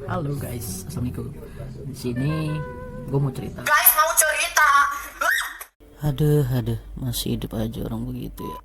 Halo guys, assalamualaikum. Di sini gue mau cerita. Guys, mau cerita. Aduh, masih hidup aja orang begitu ya.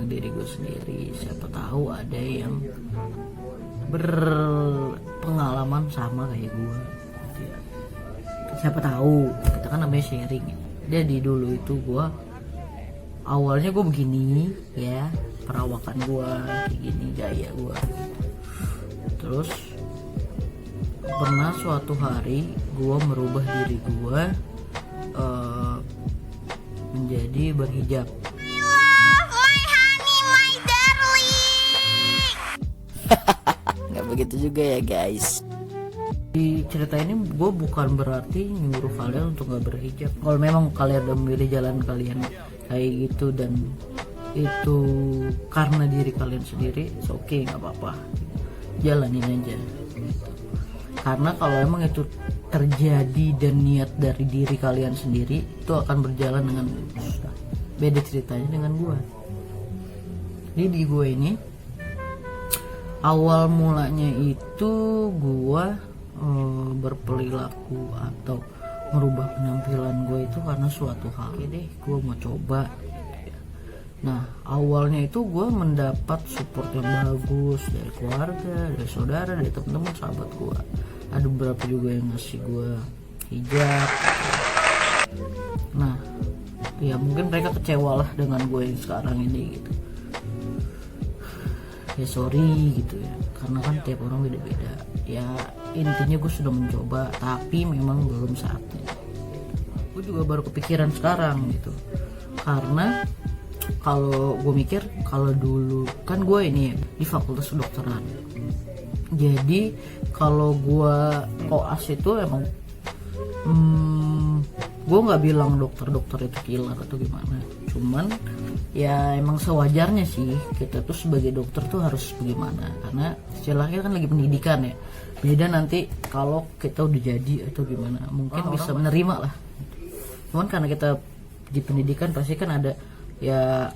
Diri gue sendiri, siapa tahu ada yang berpengalaman sama kayak gue. Siapa tahu, kita kan namanya sharing. Jadi dulu itu gue awalnya gue begini ya, perawakan gue kayak gini, gaya gue. Terus pernah suatu hari gue merubah diri gue menjadi berhijab. Nggak begitu juga ya guys. Di cerita ini gue bukan berarti nyuruh kalian untuk nggak berhijab. Kalau memang kalian udah memilih jalan kalian kayak gitu dan itu karena diri kalian sendiri, oke, nggak apa-apa, jalanin aja gitu. Karena kalau emang itu terjadi dan niat dari diri kalian sendiri, itu akan berjalan dengan beda ceritanya dengan gue. Jadi di gue ini awal mulanya itu gua berperilaku atau merubah penampilan gue itu karena suatu hal deh, gue mau coba. Nah awalnya itu gue mendapat support yang bagus dari keluarga, dari saudara, dari teman-teman, sahabat gue. Ada beberapa juga yang ngasih gue hijab. Nah ya mungkin mereka kecewa lah dengan gue yang sekarang ini gitu. Ya sorry gitu ya, karena kan tiap orang beda-beda. Ya intinya gue sudah mencoba, tapi memang belum saatnya. Gue juga baru kepikiran sekarang gitu, karena kalau gue mikir, kalau dulu kan gue ini di fakultas kedokteran. Jadi kalau gue koas itu emang gue nggak bilang dokter itu killer atau gimana, cuman ya emang sewajarnya sih kita tuh sebagai dokter tuh harus bagaimana, karena istilahnya kan lagi pendidikan ya. Beda nanti kalau kita udah jadi atau gimana, mungkin bisa menerima lah. Cuman karena kita di pendidikan pasti kan ada ya,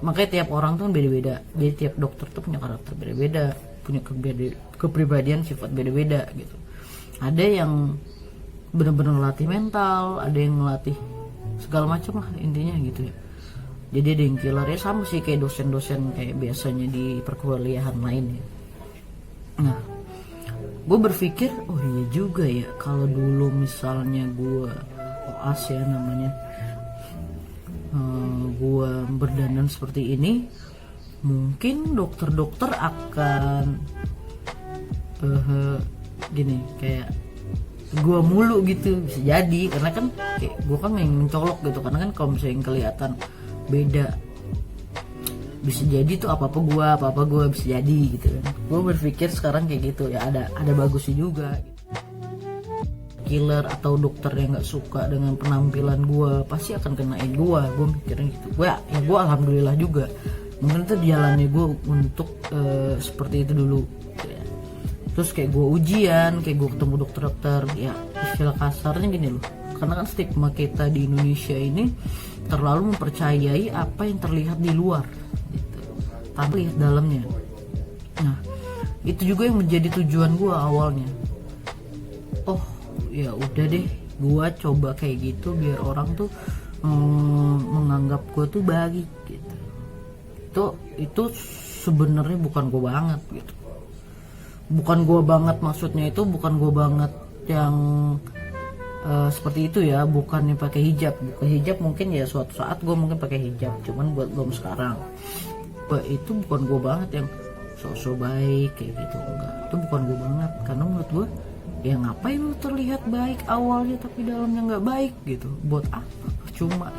makanya tiap orang tuh kan beda-beda. Jadi tiap dokter tuh punya karakter beda-beda, punya kepribadian sifat beda-beda gitu. Ada yang benar-benar ngelatih mental, ada yang ngelatih segala macam lah intinya gitu ya. Jadi ada yang killer ya, sama sih kayak dosen-dosen kayak biasanya di perkuliahan lain ya. Nah gue berpikir oh iya juga ya, kalau dulu misalnya gue koas ya namanya, gue berdandan seperti ini, mungkin dokter-dokter akan gini kayak gue mulu gitu, bisa jadi. Karena kan kayak gue kan yang mencolok gitu, karena kan kalau misalnya kelihatan beda, bisa jadi tuh apa apa gue bisa jadi gitu kan. Gue berpikir sekarang kayak gitu ya, ada bagusnya juga gitu. Killer atau dokter yang nggak suka dengan penampilan gue pasti akan kenain gue mikirnya gitu. Gue alhamdulillah juga, mungkin itu jalannya gue untuk seperti itu dulu gitu ya. Terus kayak gue ujian, kayak gue ketemu dokter ya, istilah kasarnya gini loh, karena kan stigma kita di Indonesia ini terlalu mempercayai apa yang terlihat di luar gitu, tanpa lihat dalamnya. Nah itu juga yang menjadi tujuan gue awalnya. Oh ya udah deh, gue coba kayak gitu biar orang tuh menganggap gue tuh baik gitu. Itu sebenarnya bukan gue banget gitu. Bukan gue banget, maksudnya itu bukan gue banget yang seperti itu ya, bukan yang pakai hijab. Bukan hijab mungkin ya suatu saat gue mungkin pakai hijab, cuman buat belum sekarang. Itu bukan gue banget yang sok-sok baik kayak gitu, enggak. Itu bukan gue banget, karena menurut gue ya ngapain lu terlihat baik awalnya tapi dalamnya nggak baik gitu, buat apa, cuma.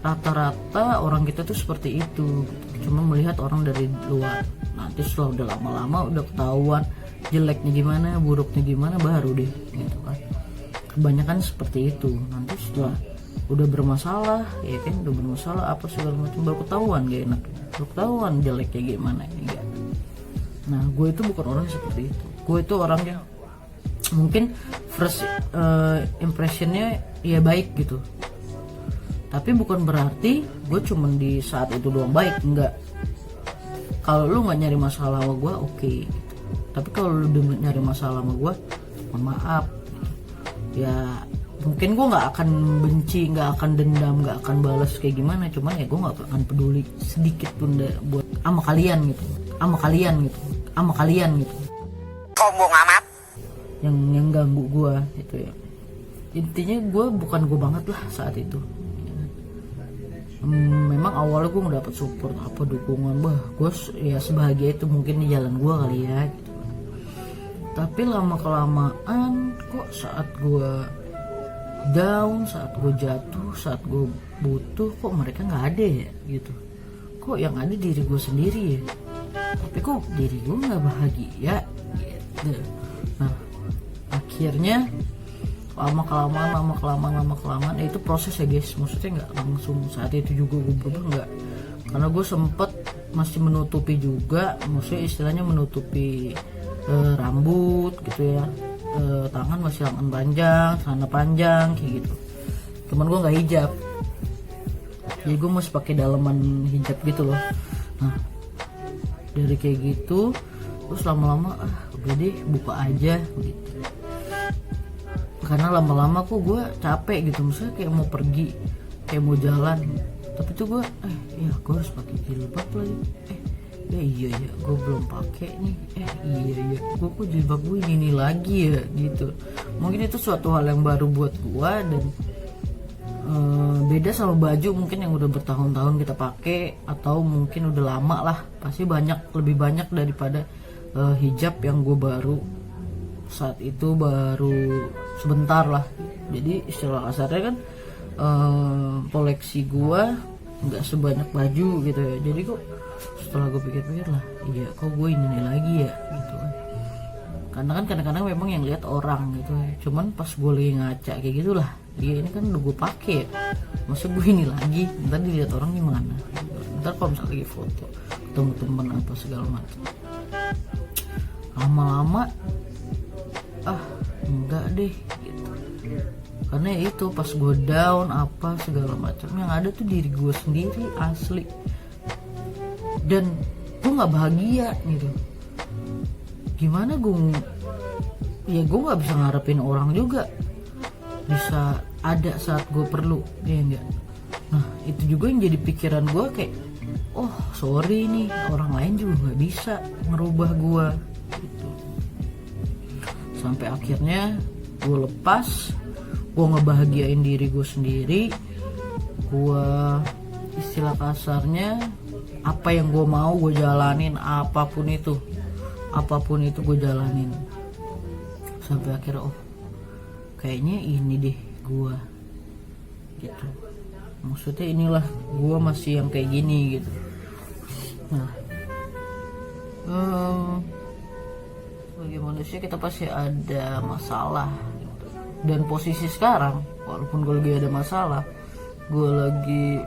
Rata-rata orang kita tuh seperti itu, cuma melihat orang dari luar. nanti setelah udah lama-lama udah ketahuan jeleknya gimana, buruknya gimana, baru deh gitu kan. Kebanyakan seperti itu. Nanti setelah udah bermasalah, ya kan, udah bermasalah apa segala macam, baru ketahuan gak enak, baru ketahuan jeleknya gimana ya. Nah gue itu bukan orang seperti itu. Gue itu orang yang mungkin first impressionnya ya baik gitu, tapi bukan berarti gue cuman di saat itu doang baik, enggak. Kalau lu nggak nyari masalah sama gue, oke. Tapi kalau lu udah nyari masalah sama gue, mohon maaf ya, mungkin gue nggak akan benci, nggak akan dendam, nggak akan balas kayak gimana, cuman ya gue nggak akan peduli sedikit pun buat sama kalian gitu, sama kalian gitu, sama kalian gitu. Sombong amat. Yang ganggu gue gitu ya. Intinya gue bukan gue banget lah saat itu. Memang awalnya gue nggak dapet support apa dukungan, gue ya sebahagia itu mungkin di jalan gue kali ya gitu. Tapi lama kelamaan kok saat gue down, saat gue jatuh, saat gue butuh, kok mereka nggak ada ya gitu. Kok yang ada diri gue sendiri ya, tapi kok diri gue nggak bahagia gitu. Nah akhirnya lama kelamaan itu proses ya guys, maksudnya nggak langsung saat itu juga gue berubah, nggak. Karena gue sempet masih menutupi juga, maksudnya istilahnya menutupi rambut gitu ya, tangan masih lengan panjang, celana panjang kayak gitu. Cuman gue nggak hijab, jadi gue masih pakai daleman hijab gitu loh. Nah dari kayak gitu terus lama-lama udah deh buka aja gitu. Karena lama-lama kok gue capek gitu, misalnya kayak mau pergi, kayak mau jalan, tapi tuh gue ya gue harus pakai jilbab lagi, iya gue belum pakai nih, iya gue kok jilbab gue ini lagi ya gitu. Mungkin itu suatu hal yang baru buat gue, dan beda sama baju mungkin yang udah bertahun-tahun kita pakai, atau mungkin udah lama lah, pasti lebih banyak daripada hijab yang gue baru saat itu, baru sebentar lah. Jadi istilah kasarnya kan koleksi gua nggak sebanyak baju gitu ya. Jadi kok setelah gue pikir-pikir lah, iya kok gue ini lagi ya gitu kan. Karena kan kadang-kadang memang yang lihat orang gitu ya. Cuman pas gue lagi ngaca kayak gitulah, iya ini kan udah gue pakai, masa gue ini lagi, ntar dilihat orang gimana, ntar kalau misalnya lagi foto ketemu temen apa segala macam, lama-lama enggak deh gitu. Karena ya itu pas gue down apa segala macam, yang ada tuh diri gue sendiri asli, dan gue nggak bahagia gitu. Gimana gue nggak bisa ngarepin orang juga bisa ada saat gue perlu, ya enggak. Nah itu juga yang jadi pikiran gue, kayak oh sorry nih, orang lain juga nggak bisa ngerubah gue gitu. Sampai akhirnya gue lepas, gue ngebahagiain diri gue sendiri. Gue istilah kasarnya apa yang gue mau gue jalanin, apapun itu gue jalanin. Sampai akhirnya kayaknya ini deh gue gitu. Maksudnya inilah gue masih yang kayak gini gitu. Nah bagi manusia kita pasti ada masalah gitu. Dan posisi sekarang, walaupun gue lagi ada masalah, gue lagi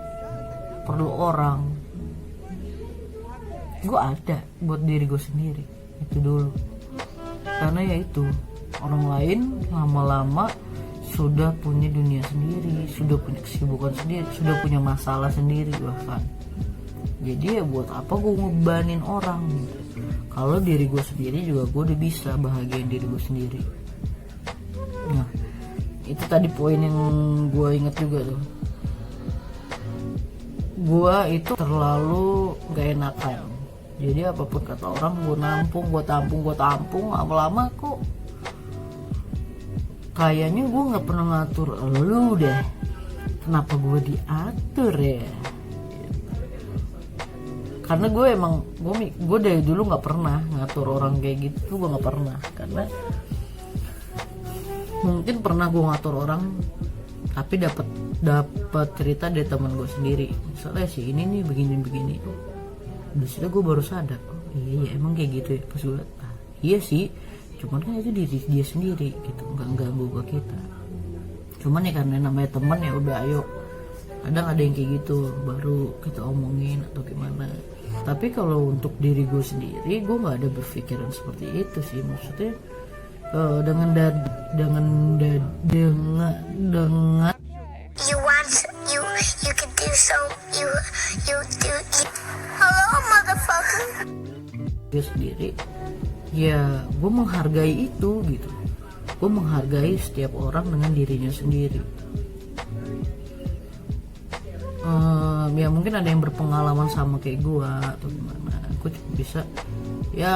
perlu orang, gue ada buat diri gue sendiri itu dulu. Karena ya itu, orang lain lama-lama sudah punya dunia sendiri, sudah punya kesibukan sendiri, sudah punya masalah sendiri bahkan. Jadi ya buat apa gue ngebanin orang gitu. Kalau diri gue sendiri juga gue udah bisa bahagiain diri gue sendiri. Nah itu tadi poin yang gue inget juga tuh. Gue itu terlalu gak enakan. Jadi apapun kata orang gue tampung, lama-lama kok kayaknya gue gak pernah ngatur lu deh. Kenapa gue diatur ya? Karena gue emang gue dari dulu nggak pernah ngatur orang kayak gitu, gue nggak pernah. Karena mungkin pernah gue ngatur orang, tapi dapat cerita dari teman gue sendiri, misalnya si ini nih begini, di situ gue baru sadar iya emang kayak gitu ya. Pas gue liat, iya sih, cuman kan itu diri dia sendiri gitu, nggak ganggu ke kita. Cuman ya karena namanya teman ya udah, ayo, kadang ada yang kayak gitu baru kita omongin atau gimana. Tapi kalau untuk diri gue sendiri, gue nggak ada berpikiran seperti itu sih. Maksudnya dengan You want you can do so you do hello motherfucker. dia sendiri, ya gue menghargai itu gitu. Gue menghargai setiap orang dengan dirinya sendiri. Ya mungkin ada yang berpengalaman sama kayak gue atau gimana, gue cuma bisa ya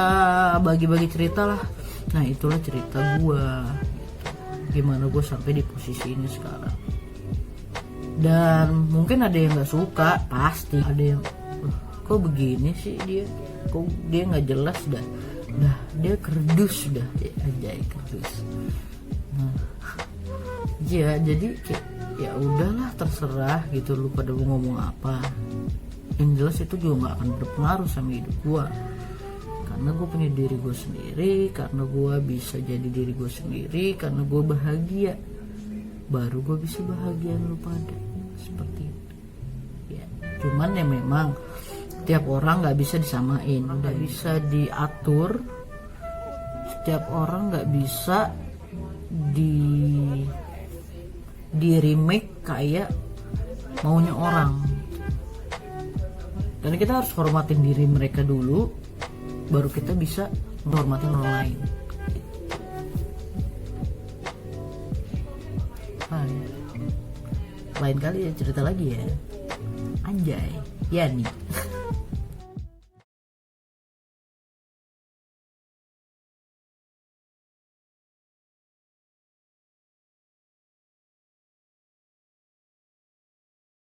bagi-bagi cerita lah. Nah itulah cerita gue gitu. Gimana gue sampai di posisi ini sekarang. Dan mungkin ada yang nggak suka, pasti ada yang kok begini sih dia, kok dia nggak jelas dah dia kerdus dah ya, anjay kerdus. Nah ya jadi kayak ya udahlah terserah gitu, lu pada mau ngomong apa, yang jelas itu juga nggak akan berpengaruh sama hidup gua, karena gue punya diri gue sendiri, karena gue bisa jadi diri gue sendiri, karena gue bahagia, baru gue bisa bahagia lu pada seperti itu ya. Cuman ya memang tiap orang nggak bisa disamain, nggak bisa diatur, setiap orang nggak bisa di remake kayak maunya orang. Dan kita harus hormatin diri mereka dulu, baru kita bisa menghormatin orang lain. Lain kali ya cerita lagi ya, anjay, ya nih.